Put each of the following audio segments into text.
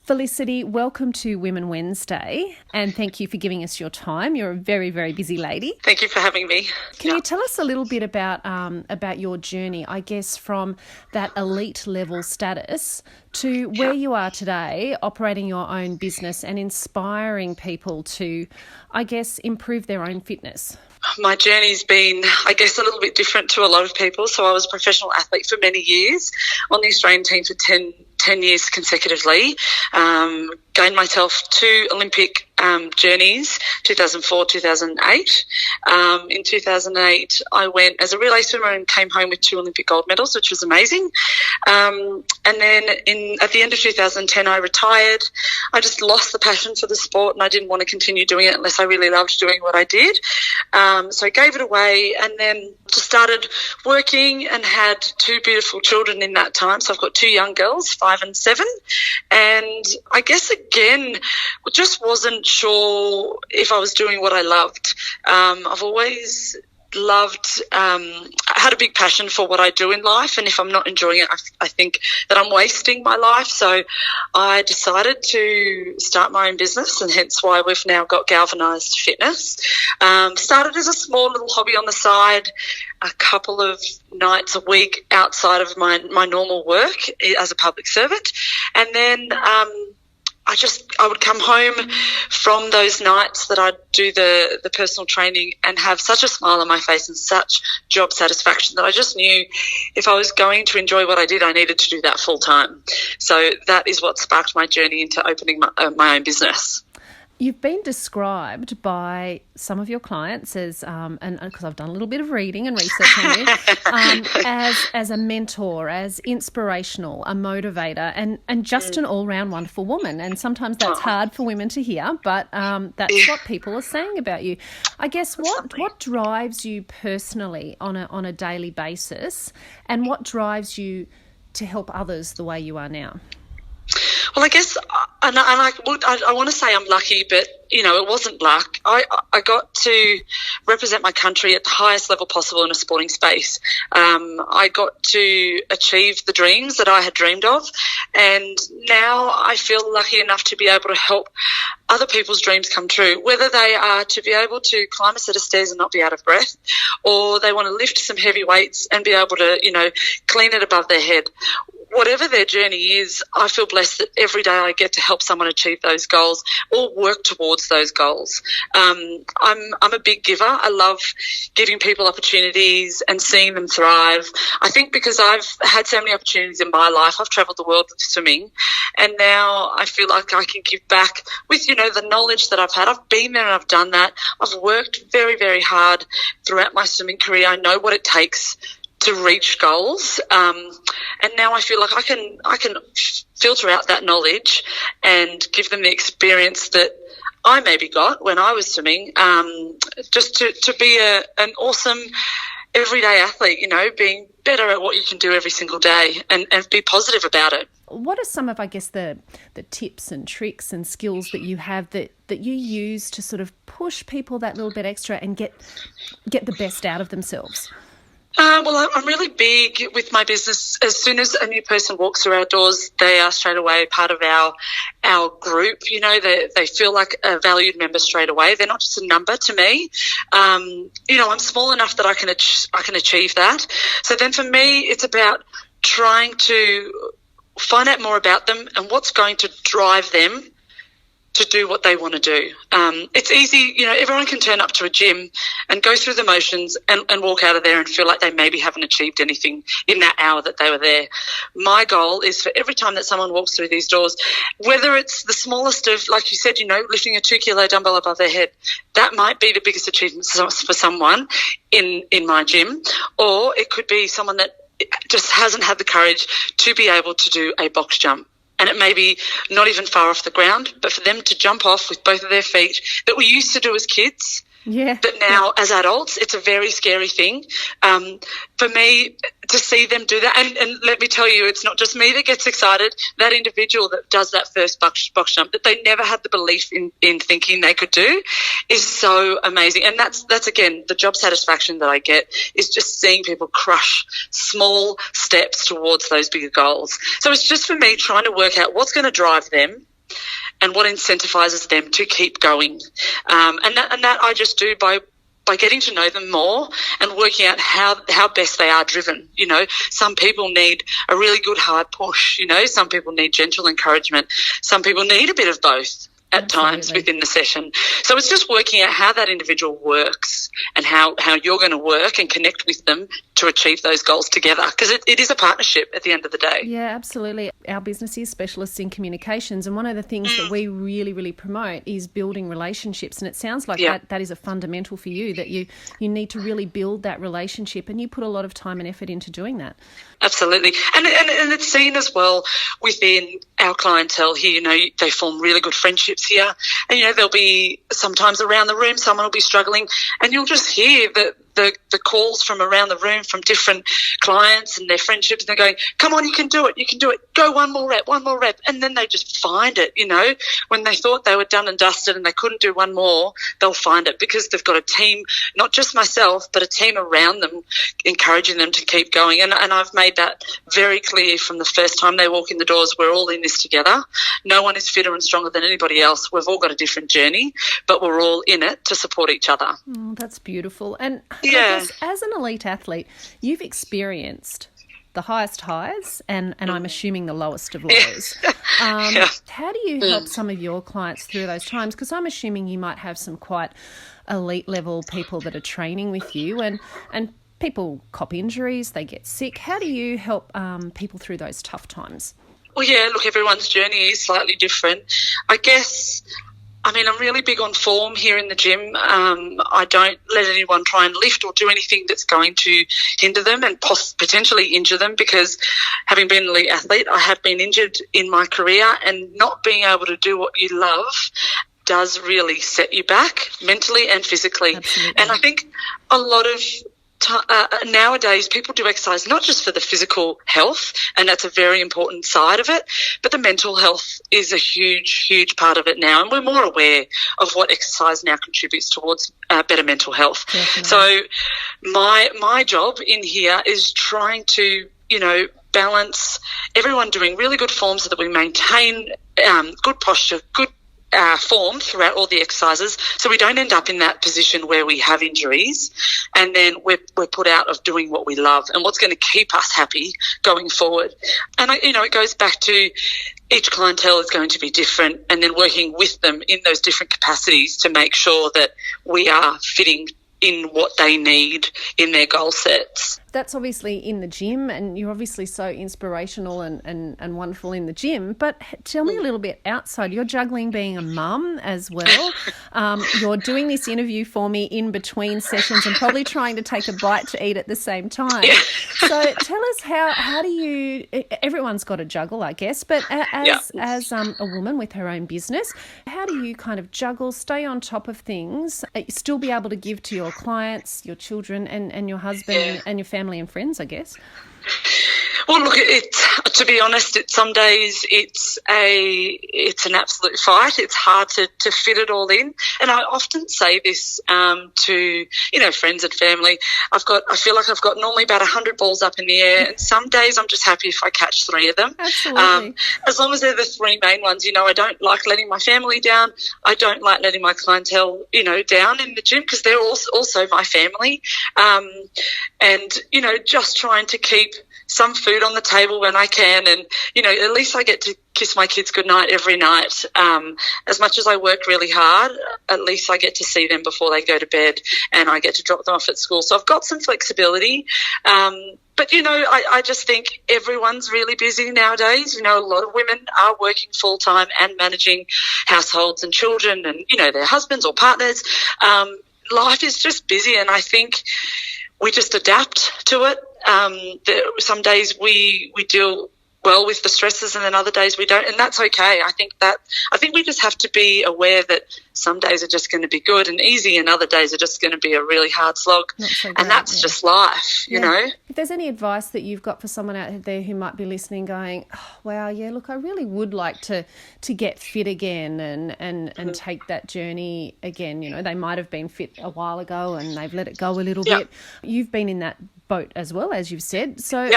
Felicity, welcome to Women Wednesday, and thank you for giving us your time. You're a very, very busy lady. Thank you for having me. Can you tell us a little bit about your journey, I guess, from that elite level status to where you are today, operating your own business and inspiring people to, I guess, improve their own fitness? My journey's been, I guess, a little bit different to a lot of people. So I was a professional athlete for many years, on the Australian team for 10 years consecutively, gained myself 2 Olympic journeys, 2004, 2008. In 2008, I went as a relay swimmer and came home with 2 Olympic gold medals, which was amazing. And then at the end of 2010, I retired. I just lost the passion for the sport and I didn't want to continue doing it unless I really loved doing what I did. So I gave it away and then just started working and had 2 beautiful children in that time. So I've got 2 young girls, 5 and 7. And I guess, again, just wasn't sure if I was doing what I loved. I've always loved, had a big passion for what I do in life, and if I'm not enjoying it, I think that I'm wasting my life. So I decided to start my own business, and hence why we've now got Galvanised Fitness. Started as a small little hobby on the side, a couple of nights a week outside of my normal work as a public servant, and then I would come home from those nights that I'd do the personal training and have such a smile on my face and such job satisfaction that I just knew if I was going to enjoy what I did, I needed to do that full time. So that is what sparked my journey into opening my own business. You've been described by some of your clients as, and because I've done a little bit of reading and research on you, as a mentor, as inspirational, a motivator, and just an all-round wonderful woman. And sometimes that's hard for women to hear, but that's what people are saying about you. I guess what drives you personally on a daily basis, and what drives you to help others the way you are now? Well, I guess, and I want to say I'm lucky, but, it wasn't luck. I got to represent my country at the highest level possible in a sporting space. I got to achieve the dreams that I had dreamed of, and now I feel lucky enough to be able to help other people's dreams come true, whether they are to be able to climb a set of stairs and not be out of breath, or they want to lift some heavy weights and be able to, clean it above their head. Whatever their journey is, I feel blessed that every day I get to help someone achieve those goals or work towards those goals. I'm a big giver. I love giving people opportunities and seeing them thrive. I think because I've had so many opportunities in my life, I've travelled the world with swimming, and now I feel like I can give back with, the knowledge that I've had. I've been there and I've done that. I've worked very, very hard throughout my swimming career. I know what it takes to reach goals, and now I feel like I can filter out that knowledge and give them the experience that I maybe got when I was swimming, just to be an awesome everyday athlete, being better at what you can do every single day and be positive about it. What are some of, I guess, the tips and tricks and skills that you have that you use to sort of push people that little bit extra and get the best out of themselves? Well, I'm really big with my business. As soon as a new person walks through our doors, they are straight away part of our group. They feel like a valued member straight away. They're not just a number to me. I'm small enough that I can achieve that. So then for me, it's about trying to find out more about them and what's going to drive them to do what they want to do. It's easy, everyone can turn up to a gym and go through the motions and walk out of there and feel like they maybe haven't achieved anything in that hour that they were there. My goal is for every time that someone walks through these doors, whether it's the smallest of, like you said, lifting a 2-kilo dumbbell above their head, that might be the biggest achievement for someone in my gym, or it could be someone that just hasn't had the courage to be able to do a box jump. And it may be not even far off the ground, but for them to jump off with both of their feet that we used to do as kids, but now as adults, it's a very scary thing. For me, to see them do that, and let me tell you, it's not just me that gets excited. That individual that does that first box jump that they never had the belief in thinking they could do is so amazing. And that's again, the job satisfaction that I get is just seeing people crush small steps towards those bigger goals. So it's just for me trying to work out what's going to drive them and what incentivizes them to keep going. And that I just do by getting to know them more and working out how best they are driven. You know, some people need a really good hard push. You know, some people need gentle encouragement. Some people need a bit of both at times within the session. So it's just working out how that individual works and how you're going to work and connect with them to achieve those goals together, because it is a partnership at the end of the day. Yeah, absolutely. Our business is specialists in communications, and one of the things that we really, really promote is building relationships, and it sounds like that is a fundamental for you, that you need to really build that relationship, and you put a lot of time and effort into doing that. Absolutely. And it's seen as well within our clientele here. You know, they form really good friendships here, and, you know, there'll be sometimes around the room someone will be struggling, and you'll just hear the calls from around the room from different clients and their friendships, and they're going, come on, you can do it, go one more rep, and then they just find it. You know, when they thought they were done and dusted and they couldn't do one more, they'll find it, because they've got a team, not just myself, but a team around them encouraging them to keep going. And I've made that very clear from the first time they walk in the doors. We're all in this together. No one is fitter and stronger than anybody else. We've all got a different journey, but we're all in it to support each other. Oh, that's beautiful. And I guess as an elite athlete, you've experienced the highest highs and I'm assuming the lowest of lows. How do you help some of your clients through those times? Because I'm assuming you might have some quite elite level people that are training with you, and people cop injuries, they get sick. How do you help people through those tough times? Well, yeah, look, everyone's journey is slightly different. I guess, I mean, I'm really big on form here in the gym. I don't let anyone try and lift or do anything that's going to hinder them and potentially injure them, because having been an elite athlete, I have been injured in my career, and not being able to do what you love does really set you back mentally and physically. Absolutely. And I think a lot of nowadays people do exercise not just for the physical health, and that's a very important side of it, but the mental health is a huge part of it now, and we're more aware of what exercise now contributes towards better mental health. Definitely. So my job in here is trying to, you know, balance everyone doing really good form so that we maintain good posture, good form throughout all the exercises, so we don't end up in that position where we have injuries and then we're put out of doing what we love and what's going to keep us happy going forward. And it goes back to each clientele is going to be different, and then working with them in those different capacities to make sure that we are fitting in what they need in their goal sets. That's obviously in the gym, and you're obviously so inspirational and wonderful in the gym, but tell me a little bit outside. You're juggling being a mum as well. You're doing this interview for me in between sessions and probably trying to take a bite to eat at the same time. Yeah. So tell us, how do you, everyone's got to juggle, I guess, but as a woman with her own business, how do you kind of juggle, stay on top of things, still be able to give to your clients, your children and your husband and your family and friends, I guess? Well, look, to be honest, some days it's an absolute fight. It's hard to fit it all in. And I often say this to, friends and family. I feel like I've got normally about 100 balls up in the air, and some days I'm just happy if I catch 3 of them. Absolutely. As long as they're the 3 main ones. I don't like letting my family down. I don't like letting my clientele, down in the gym, because they're also my family. And just trying to keep some food on the table when I can, and at least I get to kiss my kids goodnight every night. As much as I work really hard, at least I get to see them before they go to bed, and I get to drop them off at school. So I've got some flexibility. But I just think everyone's really busy nowadays. A lot of women are working full time and managing households and children and their husbands or partners. Life is just busy, and I think we just adapt to it. Some days we deal well with the stresses, and then other days we don't, and that's okay. I think we just have to be aware that some days are just going to be good and easy, and other days are just going to be a really hard slog. So great, and that's just life, you know. If there's any advice that you've got for someone out there who might be listening going, oh, wow, yeah, look, I really would like to get fit again and take that journey again. They might have been fit a while ago and they've let it go a little bit. You've been in that boat as well, as you've said. So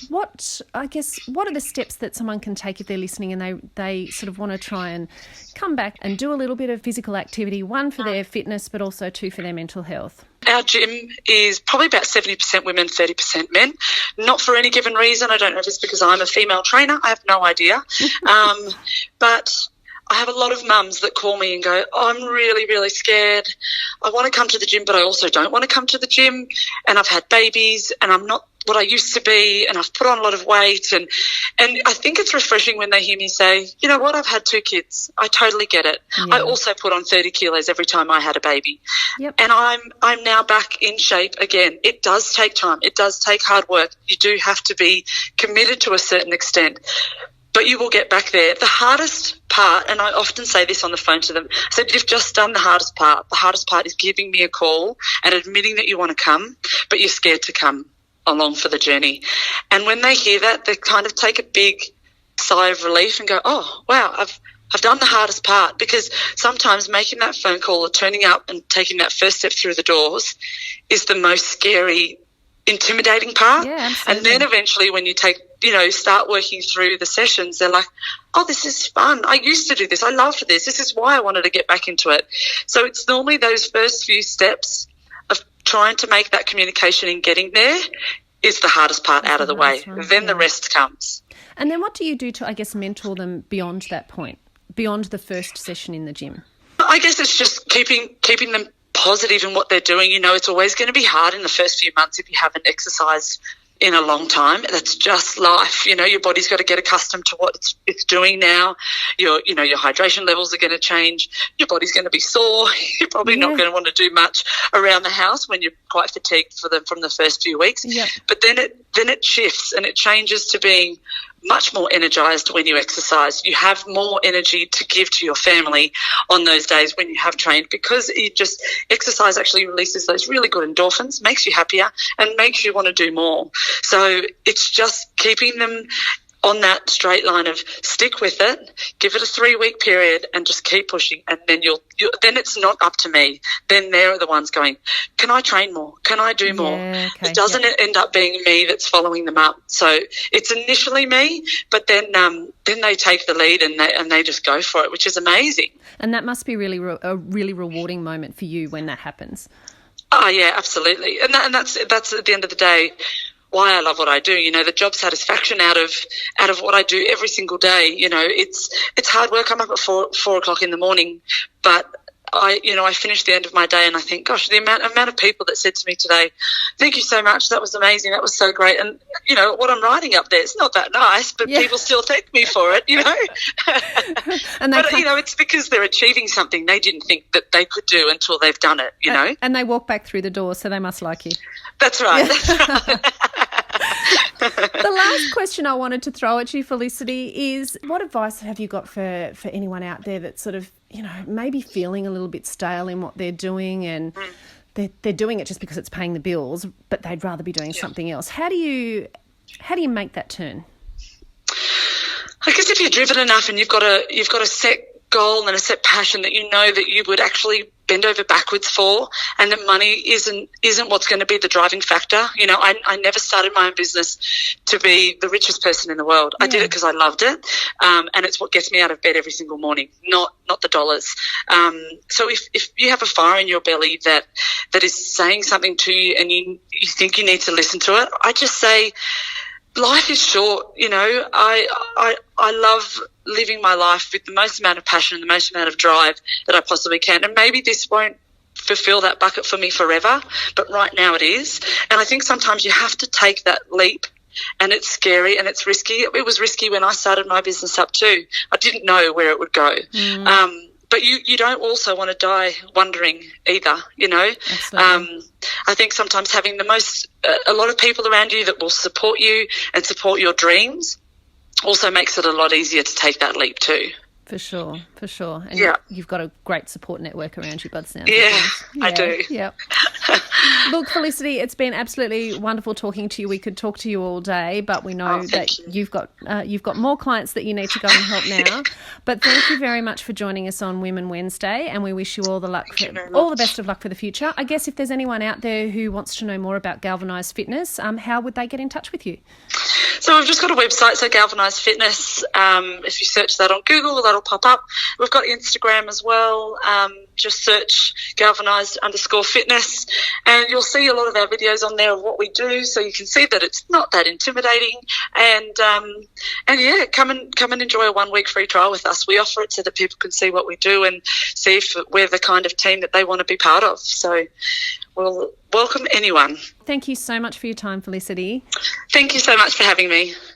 what are the steps that someone can take if they're listening and they sort of want to try and come back and do a little bit of physical activity, one for their fitness but also two for their mental health? Our gym is probably about 70% women, 30% men. Not for any given reason. I don't know if it's because I'm a female trainer. I have no idea. But I have a lot of mums that call me and go, I'm really, really scared. I want to come to the gym, but I also don't want to come to the gym. And I've had babies and I'm not what I used to be, and I've put on a lot of weight. And I think it's refreshing when they hear me say, you know what, I've had 2 kids. I totally get it. Yeah. I also put on 30 kilos every time I had a baby. Yep. And I'm now back in shape again. It does take time. It does take hard work. You do have to be committed to a certain extent, but you will get back there. The hardest part, and I often say this on the phone to them, I said, you've just done the hardest part. The hardest part is giving me a call and admitting that you want to come, but you're scared to come along for the journey. And when they hear that, they kind of take a big sigh of relief and go, oh, wow, I've done the hardest part, because sometimes making that phone call or turning up and taking that first step through the doors is the most scary, intimidating part. Yeah, absolutely. And then eventually when you start working through the sessions, they're like, oh, this is fun. I used to do this. I loved this. This is why I wanted to get back into it. So it's normally those first few steps of trying to make that communication and getting there is the hardest part out of the way. Then the rest comes. And then what do you do to, I guess, mentor them beyond that point, beyond the first session in the gym? I guess it's just keeping them positive in what they're doing. You know, it's always going to be hard in the first few months if you haven't exercised in a long time. That's just life. You know, your body's got to get accustomed to what it's doing now. Your hydration levels are going to change. Your body's going to be sore. You're probably not going to want to do much around the house when you're quite fatigued from the first few weeks. Yep. But then it shifts and it changes to being much more energized when you exercise. You have more energy to give to your family on those days when you have trained, because exercise actually releases those really good endorphins, makes you happier and makes you want to do more. So it's just keeping them on that straight line of stick with it, give it a 3-week period and just keep pushing. And then then it's not up to me. Then they're the ones going, can I train more? Can I do more? Yeah, okay, it doesn't end up being me that's following them up. So it's initially me, but then they take the lead and they just go for it, which is amazing. And that must be a really rewarding moment for you when that happens. Oh yeah, absolutely. And that's at the end of the day why I love what I do. You know, the job satisfaction out of what I do every single day. You know, it's hard work. I'm up at 4 o'clock in the morning, but I finish the end of my day and I think, gosh, the amount of people that said to me today, thank you so much, that was amazing, that was so great. And, you know, what I'm writing up there, it's not that nice, but people still thank me for it, you know. But, you know, it's because they're achieving something they didn't think that they could do until they've done it, you know. And they walk back through the door, so they must like you. That's right, that's right. The last question I wanted to throw at you, Felicity, is what advice have you got for anyone out there that's sort of, you know, maybe feeling a little bit stale in what they're doing and they're doing it just because it's paying the bills, but they'd rather be doing something else. How do you make that turn? I guess if you're driven enough and you've got a set goal and a set passion that you know that you would actually bend over backwards for, and that money isn't what's going to be the driving factor. You know, I never started my own business to be the richest person in the world. I did it because I loved it, and it's what gets me out of bed every single morning, not the dollars. So if you have a fire in your belly that is saying something to you and you think you need to listen to it, I just say, life is short. You know, I love living my life with the most amount of passion and the most amount of drive that I possibly can. And maybe this won't fulfill that bucket for me forever, but right now it is. And I think sometimes you have to take that leap, and it's scary and it's risky. It was risky when I started my business up too. I didn't know where it would go. But you don't also want to die wondering either, you know. I think sometimes having a lot of people around you that will support you and support your dreams also makes it a lot easier to take that leap too. For sure. And you've got a great support network around you, by the sound of things. I do. Yep. Look, Felicity, it's been absolutely wonderful talking to you. We could talk to you all day, but we know that you've got more clients that you need to go and help now. But thank you very much for joining us on Women Wednesday, and we wish you all the best of luck for the future. I guess if there's anyone out there who wants to know more about Galvanised Fitness, how would they get in touch with you? So we've just got a website, so Galvanised Fitness. If you search that on Google, that'll pop up. We've got Instagram as well. Just search Galvanised_fitness, and you'll see a lot of our videos on there of what we do, so you can see that it's not that intimidating. And yeah, come and enjoy a 1 week free trial with us. We offer it so that people can see what we do and see if we're the kind of team that they want to be part of. So we'll welcome anyone. Thank you so much for your time, Felicity. Thank you so much for having me.